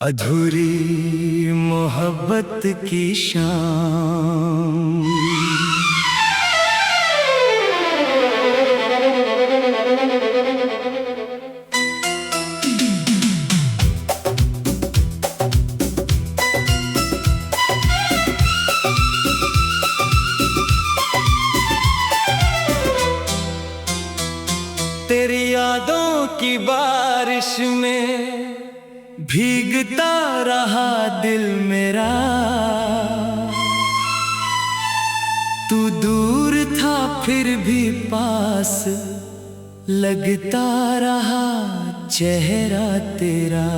अधूरी मोहब्बत की शाम। तेरी यादों की बारिश में भीगता रहा दिल मेरा। तू दूर था फिर भी पास लगता रहा चेहरा तेरा।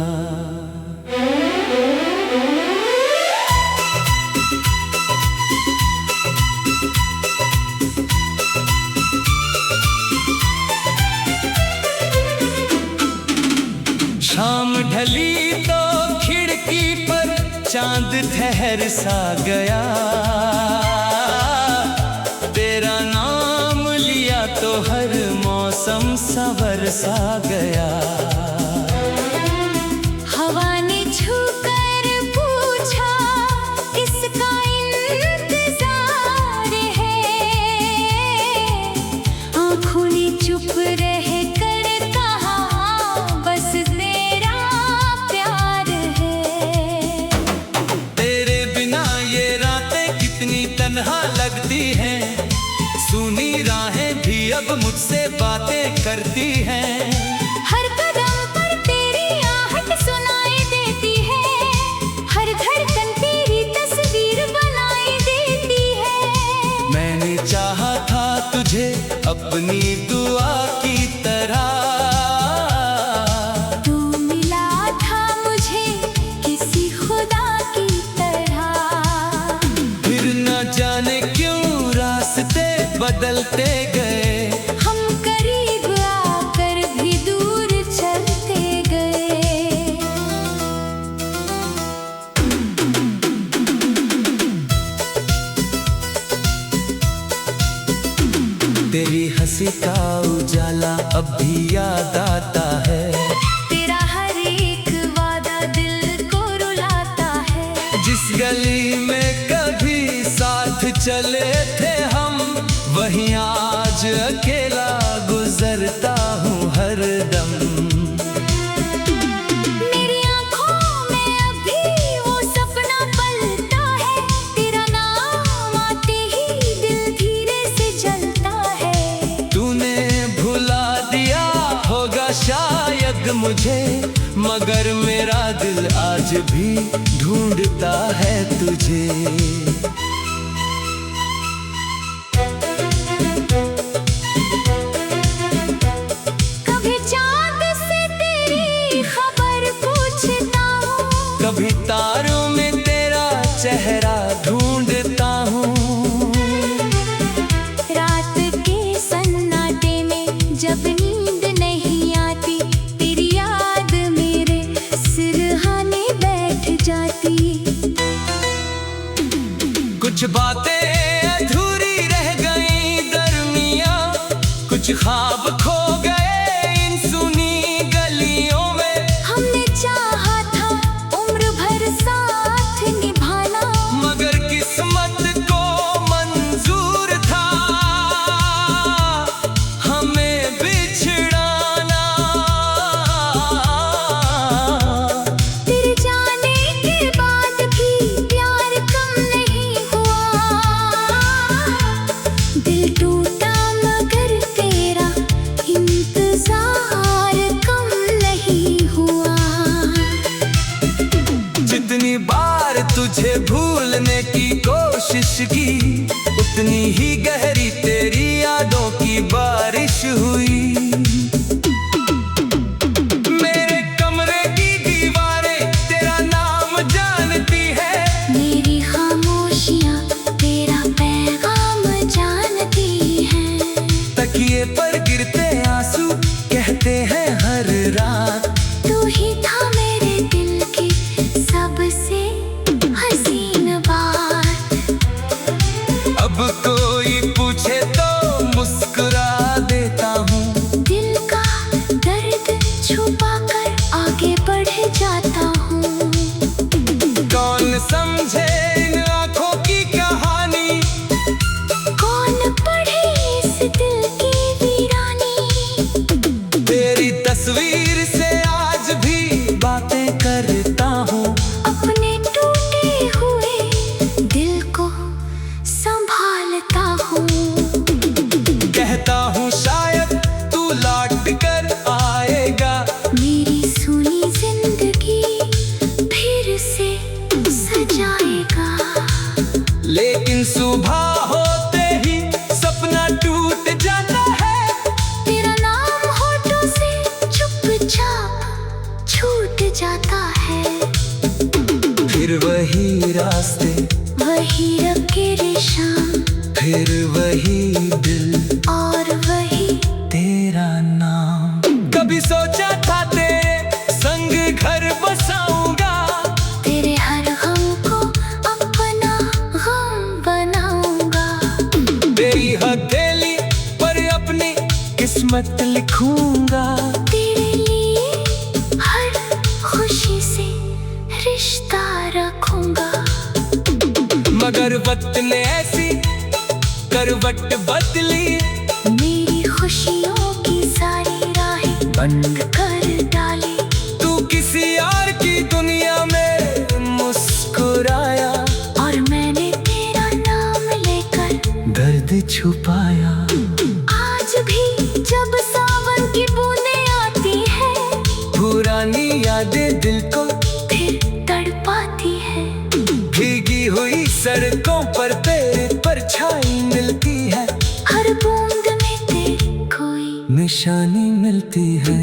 शाम ढली तो खिड़की पर चांद ठहर सा गया। तेरा नाम लिया तो हर मौसम संवर सा गया। हवा ने छूकर पूछा किसका इंतजार है। आँखों ने चुप रह कर कहा बस तेरा प्यार है। तेरे बिना ये रातें कितनी तन्हा लगती हैं। सुनी राहें भी अब मुझसे बातें करती हैं। हर कदम पर तेरी आहट सुनाई देती है। हर धड़कन तेरी तस्वीर बनाई देती है। मैंने चाहा था तुझे अपनी दुआ की तरह। तू मिला था मुझे किसी खुदा की तरह। फिर न जाने क्यों रास्ते बदलते गए। हम करीब आकर भी दूर चलते गए। तेरी हंसी का उजाला अब भी याद आता है। तेरा हर एक वादा दिल को रुलाता है। जिस गली में कभी साथ चले थे हम, वहीं आज अकेला गुजरता हूँ हर दम। मेरी आँखों में अभी वो सपना पलता है। तेरा नाम आते ही दिल धीरे से जलता है। तूने भुला दिया होगा शायद मुझे, मगर मेरा दिल आज भी ढूंढता है तुझे। कभी चाँद से तेरी खबर पूछता हूँ। कभी तारों में तेरा चेहरा ढूंढता हूँ। रात के सन्नाटे में जब नींद नहीं आती, तेरी याद मेरे सिरहाने बैठ जाती। कुछ बातें अधूरी रह गई दरमिया। कुछ ख्वाब खो गए इन सुनी गलियों में। हमने चाहा था उम्र भर साथ निभाना, मगर किस्मत को मंजूर था हमें बिछड़ाना। तेरे जाने के बाद भी प्यार कम नहीं हुआ। दिल टूटा मगर तेरा इंतजार कम नहीं हुआ। जितनी बार तुझे भूलने की कोशिश की, उतनी ही गहरी तेरी यादों की बारिश हुई। मेरे कमरे की दीवारें तेरा नाम जानती है। मेरी खामोशियाँ तेरा पैगाम जानती हैं। तकिए पर गिरते आंसू कहते हैं हर रात। तू ही था मेरे दिल की सबसे हसीन बात। अब कोई पूछे तो मुस्कुरा देता हूँ। फिर वही रास्ते, वही रंगे रेशम, फिर वही दिल और वही तेरा नाम। कभी सोचा था तेरे संग घर बसाऊंगा, तेरे हर गम को अपना गम बनाऊंगा। तेरी हथेली पर अपनी किस्मत लिखूंगा, तेरे लिए हर खुशी से रिश्ता रखूंगा। मगर वक्त ने ऐसी करवट बदली, मेरी खुशियों की सारी राहें बंद कर डाली। तू किसी और की दुनिया में मुस्कुराया, और मैंने तेरा नाम लेकर दर्द छुपाया। आज भी जब सावन की बूंदें आती हैं, पुरानी यादें दिल को फिर तड़पाती है। भीगी हुई सड़कों पर तेरी परछाई मिलती है, हर बूंद में तेरी कोई निशानी मिलती है।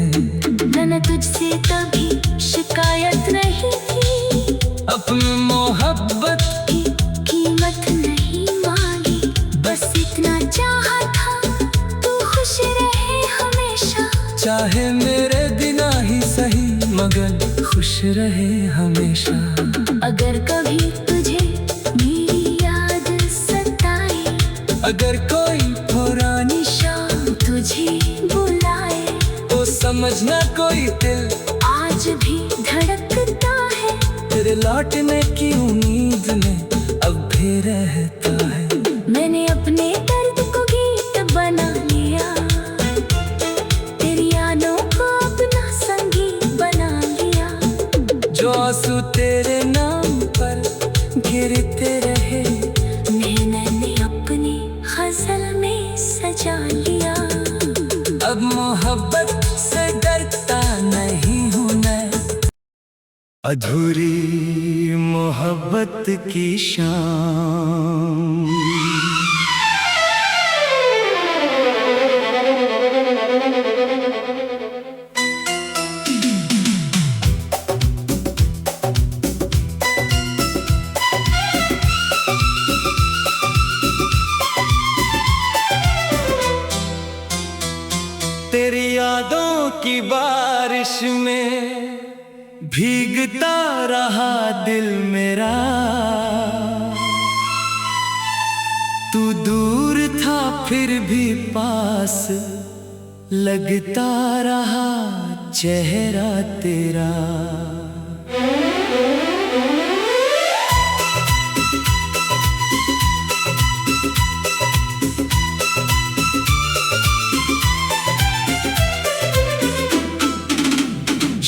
न तुझसे कभी शिकायत नहीं की, अपनी मोहब्बत की कीमत नहीं मांगी। बस इतना चाहा था तू खुश रहे हमेशा। चाहे मेरे बिना ही सही, मगर खुश रहे हमेशा। अगर कभी तुझे मेरी याद सताए, अगर कोई पुरानी शाम तुझे बुलाए, तो समझना कोई दिल आज भी धड़कता है। तेरे लौटने की उम्मीद में अब भी रहता है। मैंने अपने दर्द को गीत बना लिया, तेरी यादों को अपना संगीत बना लिया। जो आंसू तेरे नाम पर गिरते रहे, मैंने अपनी गजल में सजा लिया। अब मोहब्बत से डरता नहीं हूँ मैं। अधूरी मोहब्बत की शाम। तेरी यादों की बारिश में भीगता रहा दिल मेरा। तू दूर था फिर भी पास लगता रहा चेहरा तेरा।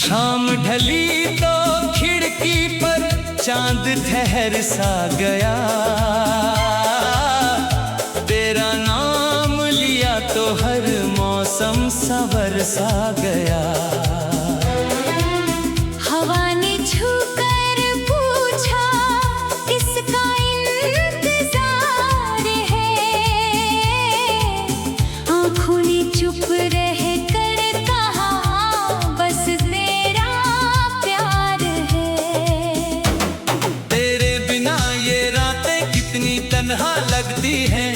शाम ढली तो खिड़की पर चांद ठहर सा गया। तेरा नाम लिया तो हर मौसम संवर सा गया। हवा ने छूकर पूछा किसका इंतजार है, आँखों ने चुप रह कर कहा बस तेरा प्यार है। तेरे बिना ये रातें कितनी तन्हा लगती हैं,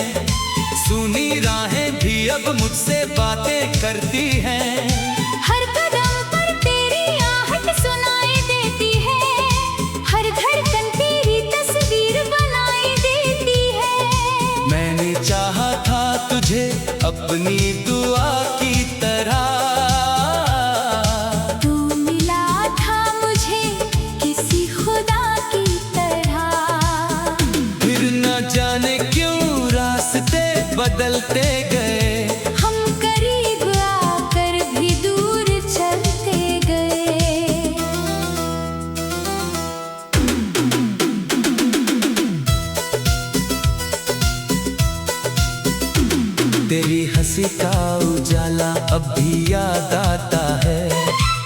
सुनी राहें भी अब मुझसे बातें करती हैं। हर कदम पर तेरी आहट सुनाई देती है, हर धड़कन तेरी तस्वीर बनाई देती है। मैंने चाहा था तुझे अपनी दुआ की तरह, तू मिला था मुझे किसी खुदा की तरह। फिर न जाने क्यों रास्ते बदलते गए। हम करीब आकर भी दूर चलते गए। तेरी हंसी का उजाला अब भी याद आता है।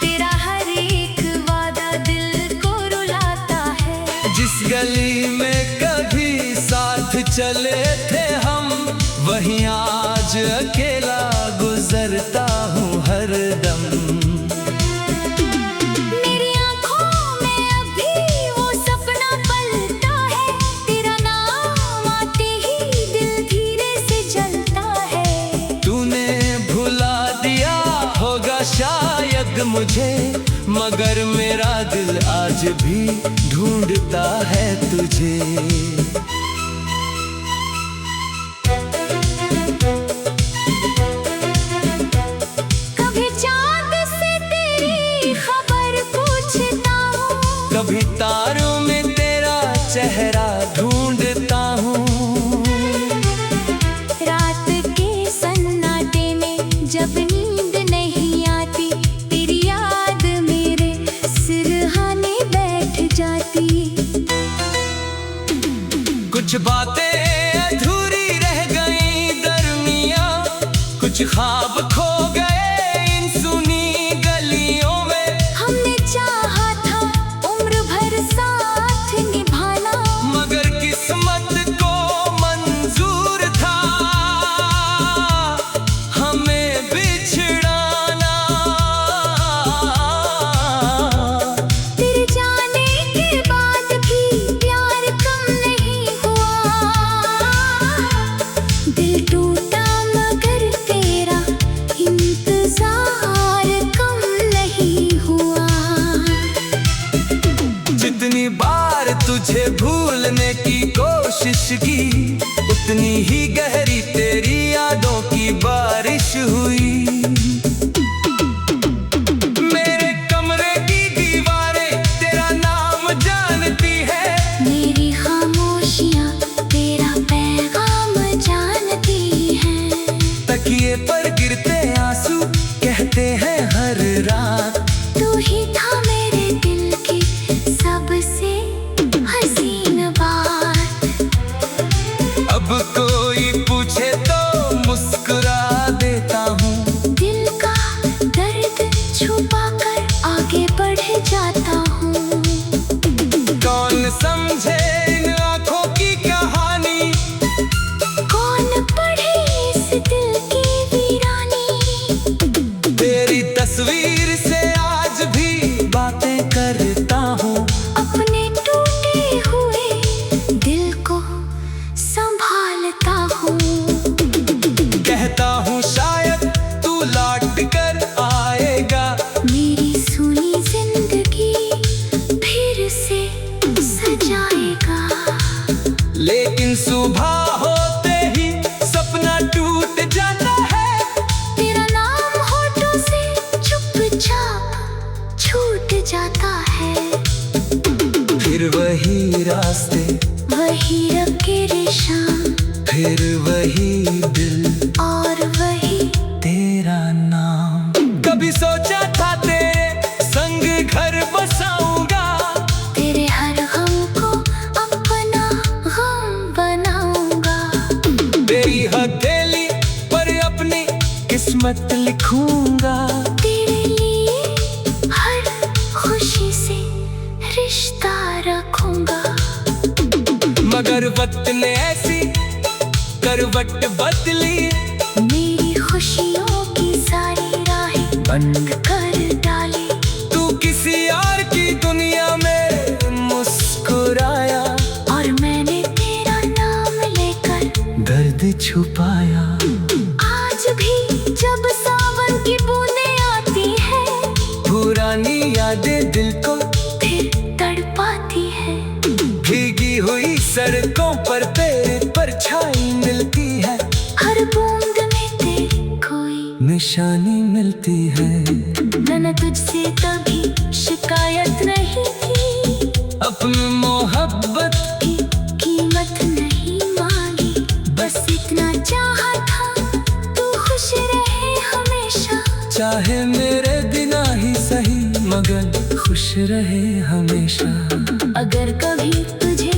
तेरा हर एक वादा दिल को रुलाता है। जिस गली में कभी साथ चले थे हम, वहीं आज अकेला गुजरता हूँ हरदम। मेरी आँखों में अभी वो सपना जग मुझे, मगर मेरा दिल आज भी ढूंढता है तुझे। कभी चांद से तेरी खबर पूछता हूँ, कभी तारों में तेरा चेहरा ढूंढता हूँ। रात के सन्नाटे में जब नींद नहीं आती, तेरी याद मेरे सिरहाने बैठ जाती। कुछ बातें अधूरी रह गई दरमिया, कुछ ख्वाब खो गए इन सुनी गलियों में। हमने चाहा था उम्र भर साथ निभाना, मगर किस्मत को मंजूर था हमें बिछड़ाना। तेरे जाने के बाद भी प्यार कम नहीं हुआ। दिल टूटा मगर तेरा इंतजार कम नहीं हुआ। जितनी बार तुझे भूलने की कोशिश की, उतनी ही गहरी तेरी यादों की बारिश हुई। मेरे कमरे की दीवारें तेरा नाम जानती है, मेरी खामोशियाँ तेरा पैगाम जानती हैं। तकिए पर गिरते आंसू कहते हैं हर रात, तू ही था मेरे दिल की सबसे हसीन बात। अब कोई पूछे तो मुस्कुरा देता हूँ, दिल का दर्द छुपा कर आगे बढ़ जाता हूँ। कौन समझे इन आँखों की कहानी, कौन पढ़े इस दिल की वीरानी। तेरी तस्वीर से आज भी बातें करता हूँ। अपने टूटे हुए दिल को संभालता हूँ। कहता हूँ शायद तू लौट कर आएगा, मेरी सुनी जिंदगी फिर से सजाएगा। लेकिन सुबह होते ही सपना टूट जाता है। तेरा नाम होठों से चुपचाप छूट जाता है। फिर वही रास्ते, वही रंगे रेशम, फिर वही दिल और वही तेरा नाम। कभी सोचा था तेरे संग घर बसाऊंगा, तेरे हर गम को अपना गम बनाऊंगा। तेरी हथेली पर अपनी किस्मत लिखूंगा। तेरे लिए हर खुशी से रिश्ता रखूंगा। मगर वक्त ने ऐसी करवट बदली, मेरी खुशियों की सारी राहें बंद कर डाली। तू किसी और की दुनिया में मुस्कुराया, और मैंने तेरा नाम लेकर दर्द छुपाया। आज भी जब सावन की बूंदें आती हैं, पुरानी यादें दिल को फिर तड़पाती है। भीगी हुई सड़कों पर तेरी परछाई मिलती है, हर बूंद में तेरी कोई निशानी मिलती है। मैंने तुझसे कभी शिकायत नहीं की, अपनी मोहब्बत की कीमत नहीं मांगी। बस इतना चाहा था तू खुश रहे हमेशा। चाहे मेरे बिना ही सही, मगर खुश रहे हमेशा। अगर कभी तुझे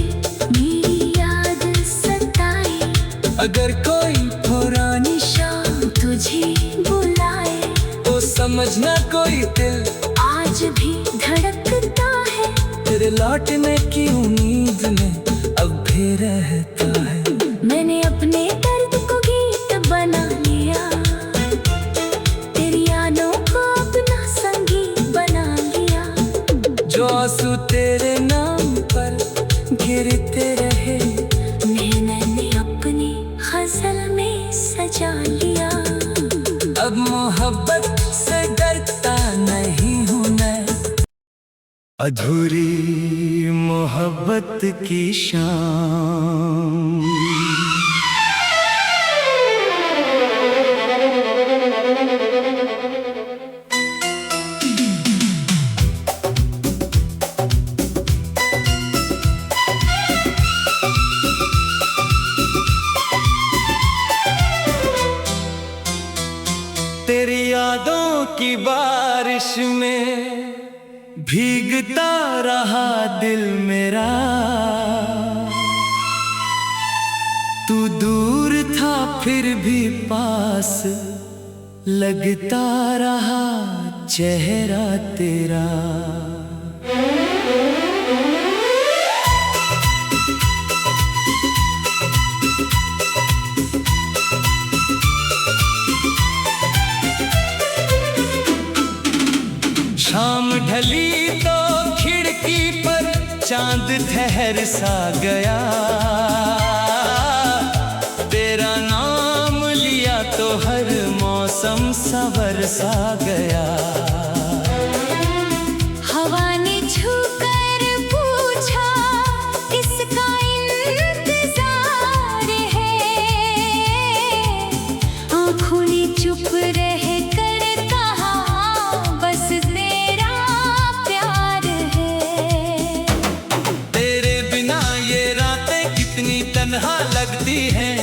मेरी याद सताए, अगर कोई पुरानी शाम तुझे बुलाए, तो समझना कोई दिल आज भी धड़कता है। तेरे लौटने की उम्मीद में अब भी रहता है। मैंने अपने दर्द को गीत बना लिया, तेरी यादों को अपना संगीत बना लिया। जो आंसू तेरे नाम पर गिरते रहे, मैंने अपनी गजल में सजा लिया। अब मोहब्बत से डरता नहीं। अधूरी मोहब्बत की शाम। तेरी यादों की बारिश में भीगता रहा दिल मेरा। तू दूर था फिर भी पास लगता रहा चेहरा तेरा। शाम ढली तो खिड़की पर चांद ठहर सा गया। तेरा नाम लिया तो हर मौसम संवर सा गया। हवा ने छूकर पूछा किसका इंतजार है। आँखों ने चुप रह कर कहा बस तेरा प्यार है। तेरे बिना ये रातें कितनी तन्हा लगती हैं।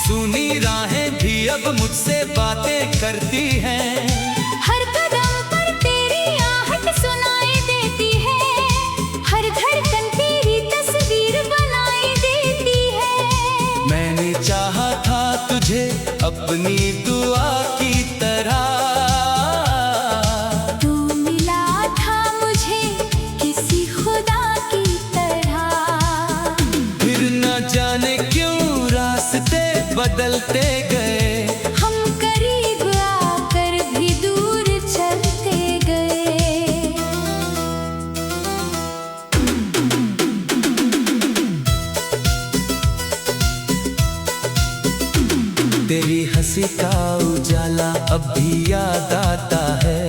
सुनी राहें भी अब मुझसे बातें करती हैं। हर कदम पर तेरी आहट सुनाई देती है। हर धड़कन तेरी तस्वीर बनाई देती है। मैंने चाहा था तुझे अपनी दुआ की तरह। तू मिला था मुझे किसी खुदा की तरह। फिर न जाने क्यों रास्ते बदलते गए। हम करीब आकर भी दूर चलते गए। तेरी हंसी का उजाला अब भी याद आता है।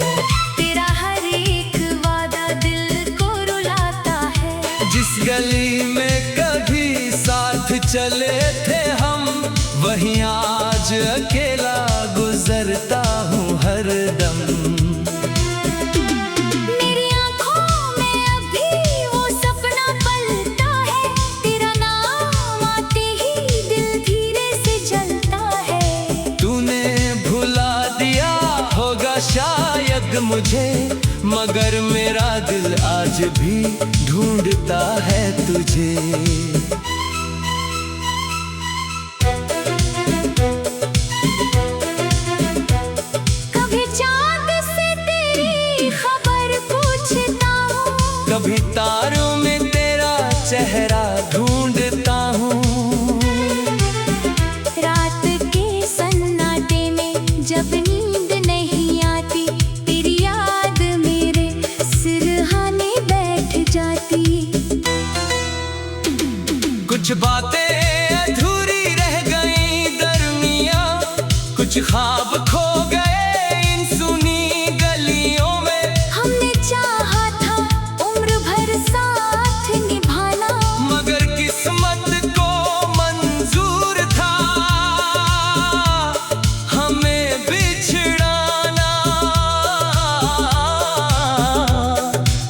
तेरा हर एक वादा दिल को रुलाता है। जिस गली में कभी साथ चले थे हम, वहीं आज अकेला गुजरता हूँ हर दम। मेरी आँखों में अभी वो सपना पलता है। तेरा नाम आते ही दिल धीरे से जलता है। तूने भुला दिया होगा शायद मुझे, मगर मेरा दिल आज भी ढूंढता है तुझे। कभी चाँद से तेरी खबर पूछता हूँ। कभी तारों में तेरा चेहरा ढूंढता हूँ। रात के सन्नाटे में जब नींद नहीं आती, तेरी याद मेरे सिरहाने बैठ जाती। कुछ बातें अधूरी रह गई दरमियां, कुछ ख्वाब खो गए इन सुनी गलियों में। हमने चाहा था उम्र भर साथ निभाना, मगर किस्मत को मंजूर था हमें बिछड़ाना।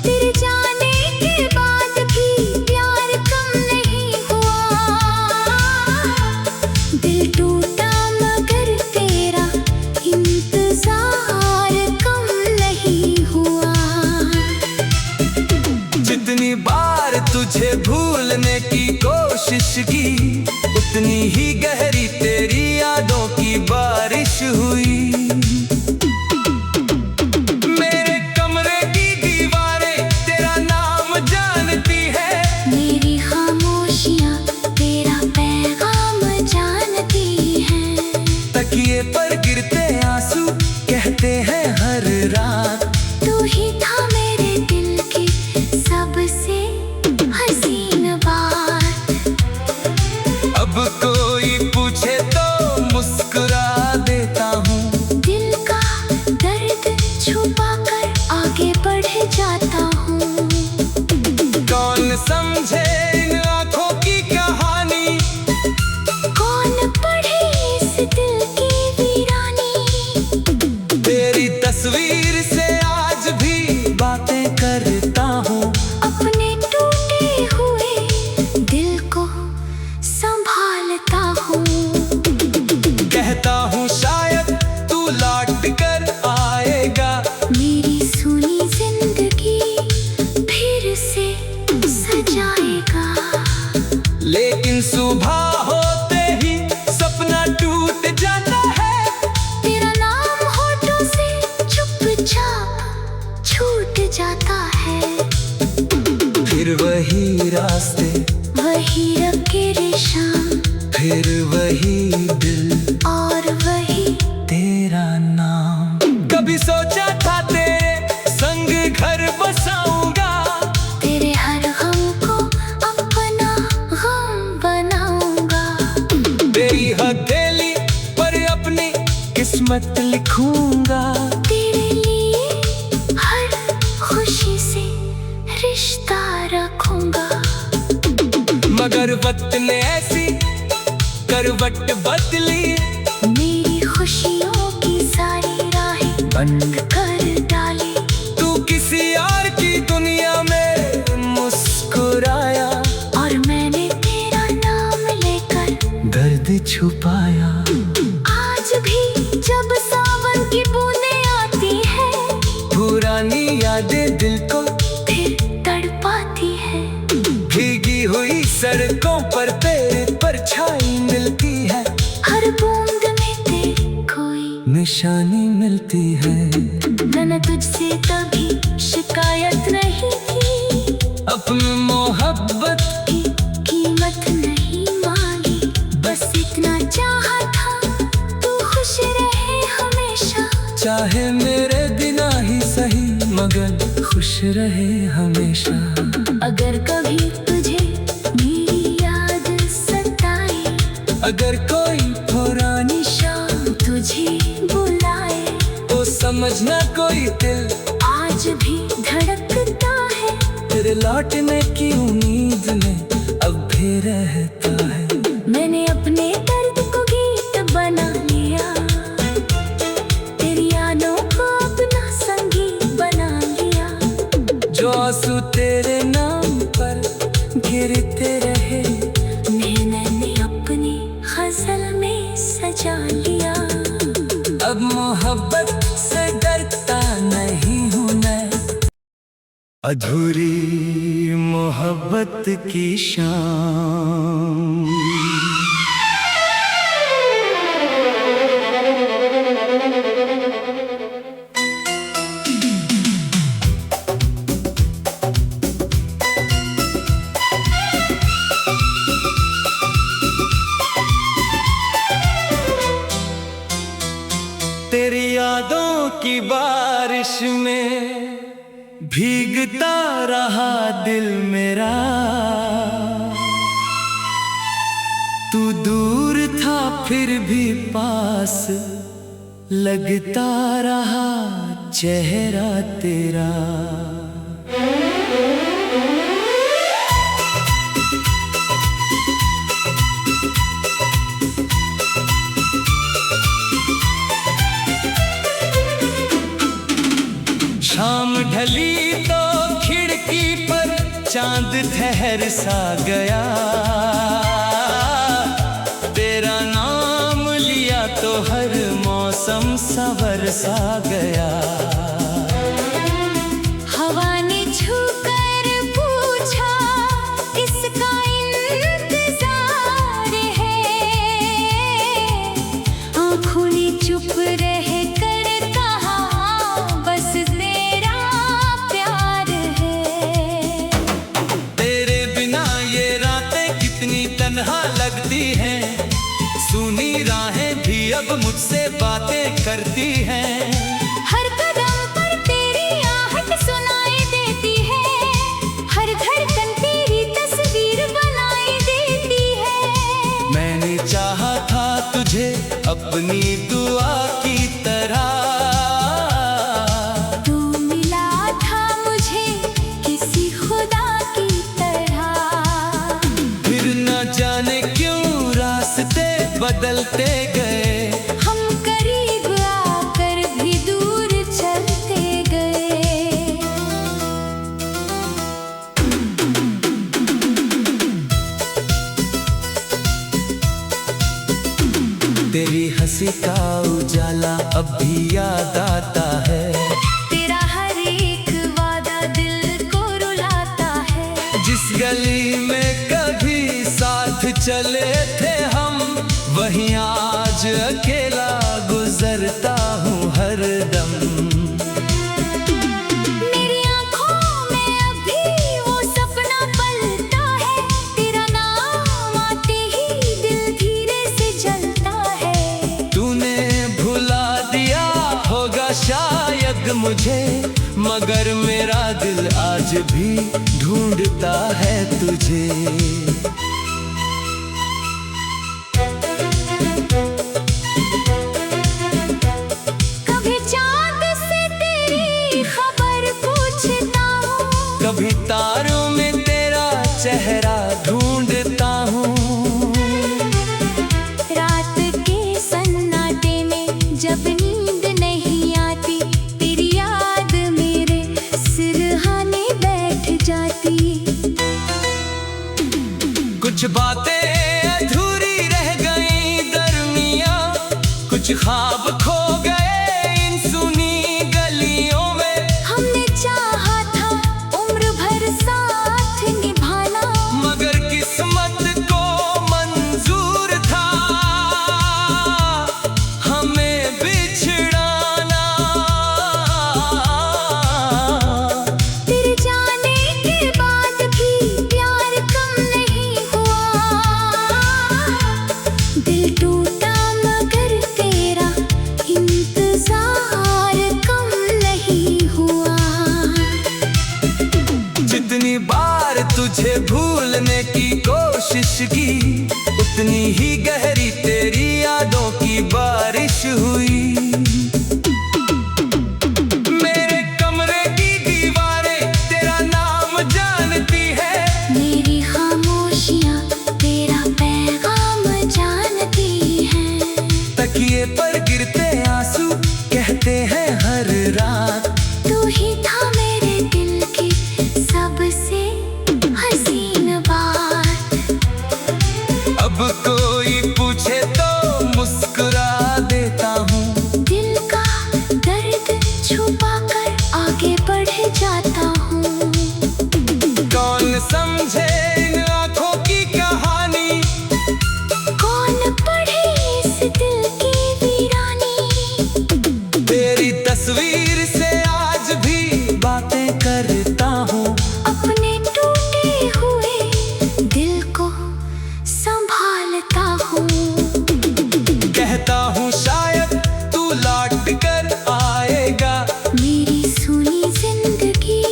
तेरे जाने के बाद भी प्यार कम नहीं हुआ। दिल टूटा मगर तेरा इंतजार कम नहीं हुआ। जितनी बार तुझे भूलने की कोशिश की, उतनी ही गहरी तेरी यादों की बारिश हुई। मेरे कमरे की दीवारें तेरा नाम जानती है। मेरी खामोशियाँ तेरा पैगाम जानती हैं। तकिए पर गिरते आंसू कहते हैं हर रात। तू ही था मेरे दिल की सबसे हसीन बात। अब कोई पूछे तो मुस्कुरा देता हूँ। दिल लेकिन सुबह होते ही सपना टूट जाता है। तेरा नाम होठों से चुपचाप छूट जाता है। फिर वही रास्ते, वही रंगीले शाम, फिर वही दिल और वही तेरा नाम। कभी सोचा था तेरे संग घर बसाऊंगा, तेरे हर गम को अपना गम बनाऊंगा। तेरी हथेली पर अपनी किस्मत लिखूंगा। तेरे लिए हर खुशी से रिश्ता रखूंगा। मगर वक्त ने ऐसी करवट बदली, मेरी खुशियों की सारी राहें बंद कर डाली। तू किसी और की दुनिया में मुस्कुराया, और मैंने तेरा नाम लेकर दर्द छुपाया। आज भी जब सावन की बूंदें आती है, पुरानी यादें दिल को फिर तड़पाती है। भीगी हुई सड़कों पर तेरी परछाई मिलती है, हर बूंद में तेरी कोई निशानी मिलती है। मैंने तुझसे कभी शिकायत नहीं की, अपनी मोहब्बत की कीमत नहीं मांगी। बस इतना चाहा था तू खुश रहे हमेशा। चाहे मेरे बिना ही सही, मगर खुश रहे हमेशा। अगर कभी तुझे मेरी याद सताए, अगर कोई पुरानी शाम तुझे बुलाए, तो समझना कोई दिल आज भी धड़कता है। तेरे लौटने की उम्मीद में अब भी रहता है। मैंने अपने दर्द को गीत बना लिया, तेरी यादों को अपना संगीत बना लिया। जो आंसू तेरे नाम पर गिरते रहे, मैंने अपनी गजल में सजा लिया। अब मोहब्बत से डरता नहीं हूँ मैं। अधूरी मोहब्बत की शाम। तेरी यादों की बारिश में भीगता रहा दिल मेरा। तू दूर था फिर भी पास लगता रहा चेहरा तेरा। शाम ढली तो खिड़की पर चांद ठहर सा गया। तेरा नाम लिया तो हर मौसम संवर सा गया। हवा ने छूकर पूछा किसका इंतजार है, आँखों ने चुप रह कर कहा बस तेरा प्यार है। तेरे बिना ये रातें कितनी तन्हा लगती हैं, सुनी राहें भी अब मुझसे बातें करती हैं। हर कदम पर तेरी आहट सुनाई देती है, हर धड़कन तेरी तस्वीर बनाई देती है। मैंने चाहा था तुझे अपनी दुआ की तरह, तू मिला था मुझे किसी खुदा की तरह। फिर न जाने क्यों रास्ते बदलते गए। हम करीब आकर भी दूर चलते गए। तेरी हंसी का उजाला अब भी याद आता है। तेरा हर एक वादा दिल को रुलाता है। जिस गली में कभी साथ साथ चले थे हम, वहीं आज अकेला गुजरता हूँ हरदम। मेरी आँखों में अभी वो सपना पलता है, तेरा नाम आते ही दिल धीरे से जलता है। तूने भुला दिया होगा शायद मुझे, मगर मेरा दिल आज भी ढूंढता है तुझे। कभी चाँद से तेरी खबर पूछता हूँ, कभी तारों में तेरा चेहरा ढूंढता हूँ। रात के सन्नाटे में जब नींद नहीं आती, तेरी याद मेरे सिरहाने बैठ जाती। कुछ बातें अधूरी रह गई दरमिया, कुछ ख्वाब खो गए इन सुनी गलियों में। हमने चाहा था उम्र भर साथ निभाना, मगर किस्मत को मंजूर था हमें बिछड़ाना। तेरे जाने के बाद भी प्यार कम नहीं हुआ। दिल टूटा मगर तेरा इंतजार कम नहीं हुआ। जितनी बार तुझे भूलने की कोशिश की, उतनी ही गहरी तेरी यादों की बारिश हुई। मेरे कमरे की दीवारें तेरा नाम जानती है, मेरी खामोशियाँ तेरा पैगाम जानती हैं। तकिए पर गिरते आंसू कहते हैं हर रात, तू ही था मेरे दिल की सबसे हसीन बात। अब कोई पूछे तो मुस्कुरा देता हूँ, दिल का दर्द छुपा कर आगे बढ़ जाता हूँ। कौन समझे इन आँखों की कहानी, कौन पढ़े इस दिल की वीरानी। तेरी तस्वीर से आज भी बातें करता हूँ। अपने टूटे हुए दिल को संभालता हूँ। कहता हूँ शायद तू लौट कर आएगा, मेरी सुनी जिंदगी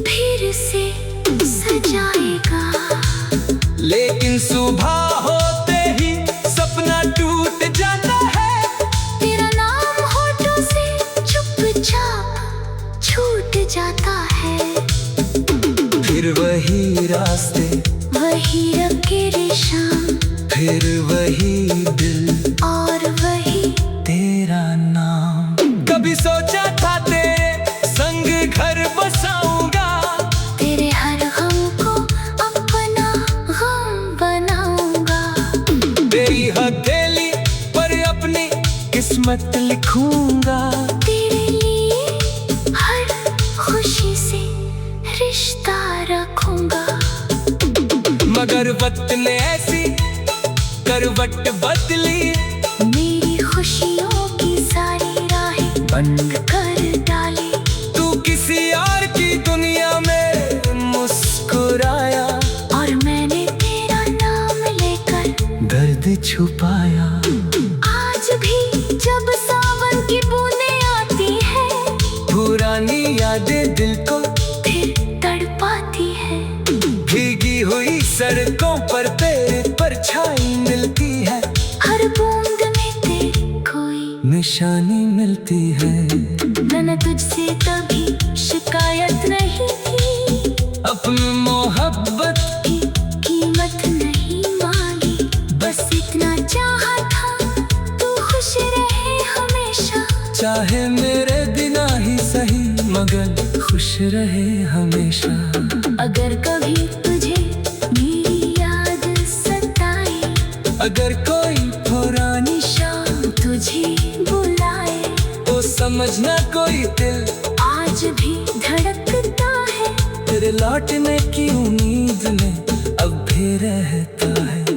फिर से सजाएगा। लेकिन सुबह होते ही सपना टूट जाता है। तेरा नाम होठों से चुपचाप छूट जाता है। फिर वही रास्ते, वही रंगे रेशम, फिर वही दिल और वही तेरा नाम। कभी सोचा था तेरे संग घर बसाऊंगा, तेरे हर गम को अपना गम बनाऊंगा। तेरी हथेली पर अपनी किस्मत लिखूंगा। तेरे लिए हर खुशी से रिश्ता रखूंगा। मगर वक्त ने ऐसी करवट बदली, मेरी खुशियों की सारी राहें बंद कर डाली। तू किसी और की दुनिया में मुस्कुराया, और मैंने तेरा नाम लेकर दर्द छुपाया। आज भी जब सावन की बूंदें आती है, पुरानी यादें दिल को फिर तड़पाती है। भीगी हुई सड़कों पर तेरी परछाई मिलती है, हर बूंद में तेरी कोई निशानी मिलती है। मैंने तुझसे कभी शिकायत नहीं की, अपनी मोहब्बत की कीमत नहीं मांगी। बस इतना चाहा था तू खुश रहे हमेशा। चाहे मेरे बिना ही सही, मगर खुश रहे हमेशा। अगर कभी तुझे मेरी याद सताए, अगर कोई पुरानी शाम तुझे बुलाए, तो समझना कोई दिल आज भी धड़कता है। तेरे लौटने की उम्मीद में अब भी रहता है।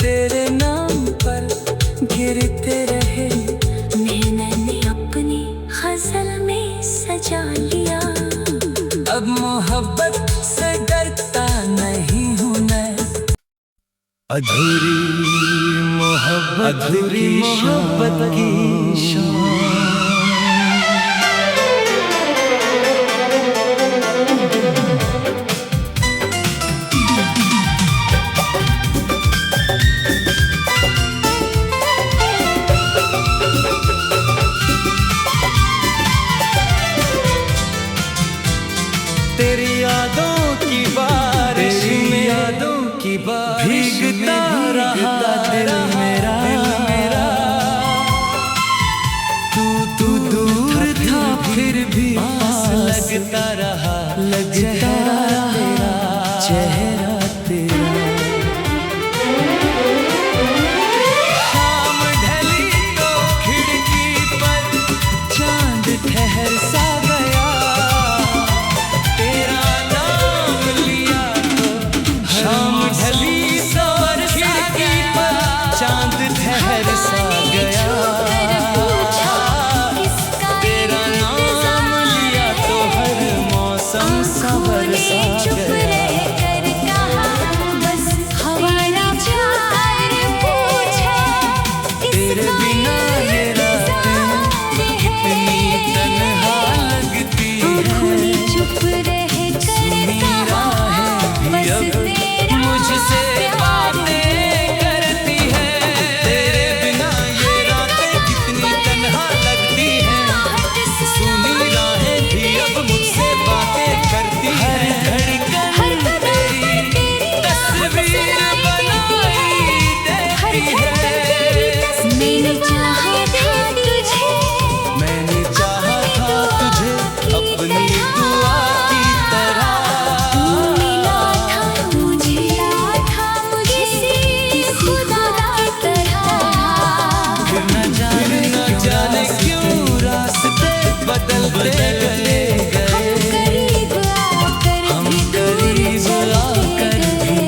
तेरे नाम पर गिरते रहे। मैंने अपनी गजल में सजा लिया। अब मोहब्बत से डरता नहीं हूँ मैं। अधूरी मोहब्बत की शाम। तेरी यादों की बारिश में भीगता रहा दिल मेरा। तू दूर था फिर भी पास लगता रहा तेरा चेहरा तेरा। शाम ढली तो खिड़की पर चांद ठहर सा गया। तेरा नाम लिया तो शाम ढली तो खिड़की पर चांद ठहर सा गया। तेरा नाम लिया तो हर मौसम संवर सा गया। तेरे बिना ये रातें कितनी तन्हा लगती है। सुनी राहें भी अब मुझसे बातें करती है। तेरे बिना ये रातें कितनी तन्हा लगती हैं। सुनी राहें भी अब मुझसे बातें करती है। हर धड़कन तेरी तस्वीर बनाई देती है। मैंने चाहा था तुझे अपनी दुआ की तरह। फिर न जाने क्यों रास्ते बदलते गए। हम करीब आकर भी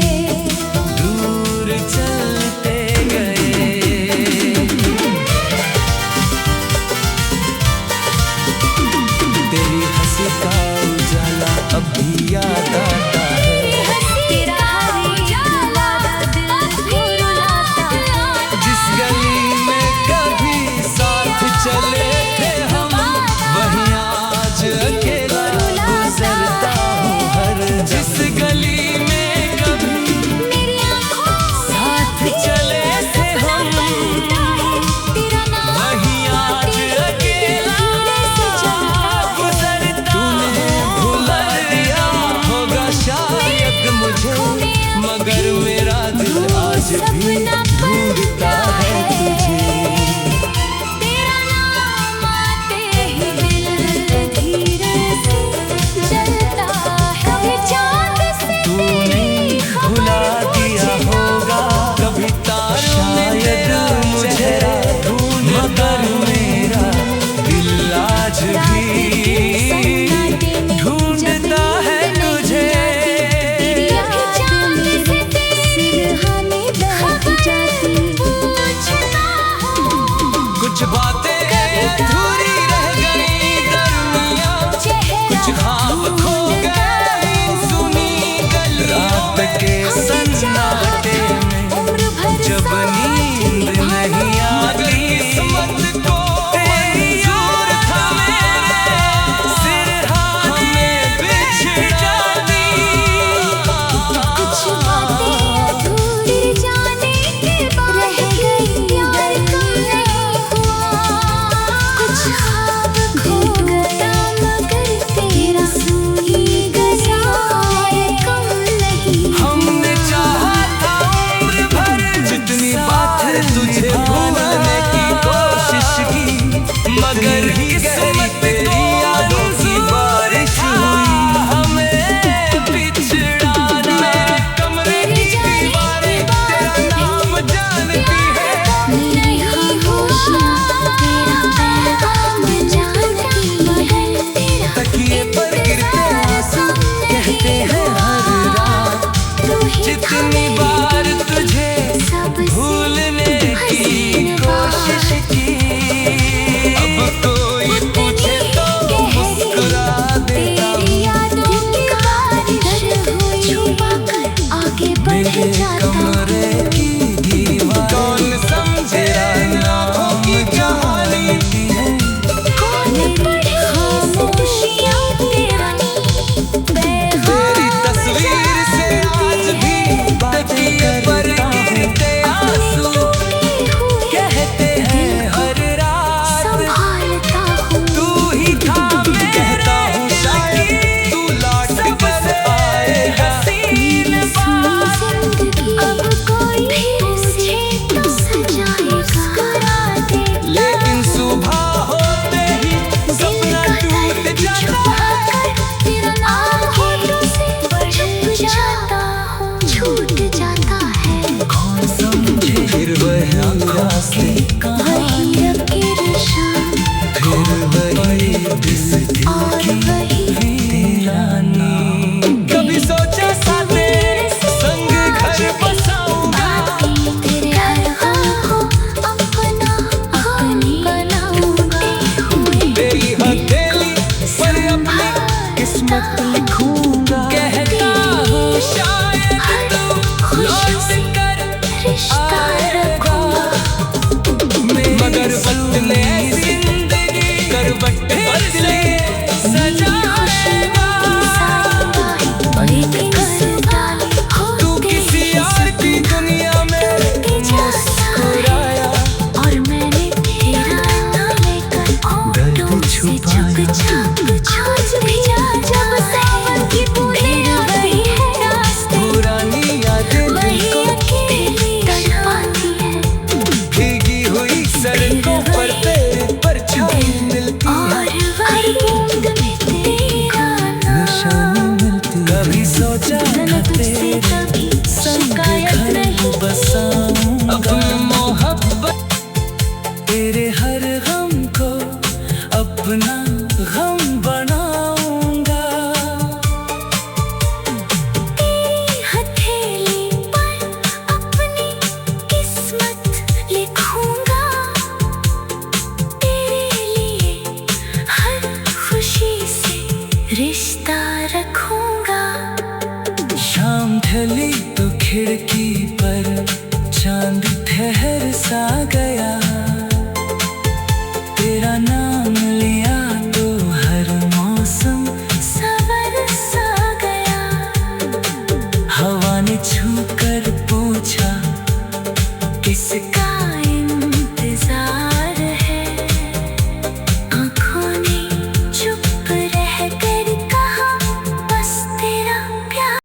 दूर चलते गए। तेरी हंसी का उजाला अब भी याद आता है। जिस गली में कभी साथ चले थे हम, वहीं आज अकेला गुजरता हूँ हर। जिस गली में कभी साथ चले थे हम, वहीं आज अकेला गुजरता हूँ। भुला दिया होगा शायद मुझे, मगर मेरा दिल आज भी ढूंढता है तुझे। तूने भुला दिया होगा कभी तारों में तेरा चेहरा, मगर मेरा दिल आज भी ढूंढता है तुझे। कुछ बातें अधूरी रह गई दरमिया, कुछ ख्वाब खो गए सुनी गलियों। रात के सन्नाटे में जब नींद नहीं आती, किस्मत को मंजूर था मेरे सिरहाने में बिछड़ जाती। कोशिश की। अब कोई पूछे तो मुस्कुरा देता हूँ। मेरे कमरे की दीवार कौन समझे आँखों की कहानी है। तेरी तस्वीर से आज भी तकिए पर गिरते आंसू, कहते हैं हर रात तू ही था मेरे। कहता हूँ शायद तू लौट कर आएगा। लेकिन सुबह होते ही सपना टूट जाता है। छूट जाता है। कौन समझे फिर वही रास्ते, फिर वही इस दिल की वीरानी। कभी सोचा था तेरे संग घर बसाऊंगा। तेरी हथेली पर अपनी किस्मत लिखूंगा। कहता हूँ शायद तू लौट कर आएगा। मगर बदले जिंदगी करवट बदले सजाएगा। तू किसी और की दुनिया में मुस्कुराया, दर्द छुपाया। पुरानी यादें दिल को भीगी हुई सड़कों पर तेरे परछाई मिलती है। निशानी मिलती। कभी सोचा न तेरे संग घर बसाऊंगा। अपनी मोहब्बत तेरे हर गम को अपना गम बनाऊंगा। हथेली पर अपनी किस्मत लिखूंगा। तेरे लिए हर खुशी से रिश्ता रखूंगा। शाम ढली तो खिड़की पर चांद ठहर सा गया। तेरा नाम लिया तो हर मौसम सवर सा गया। हवा ने छू कर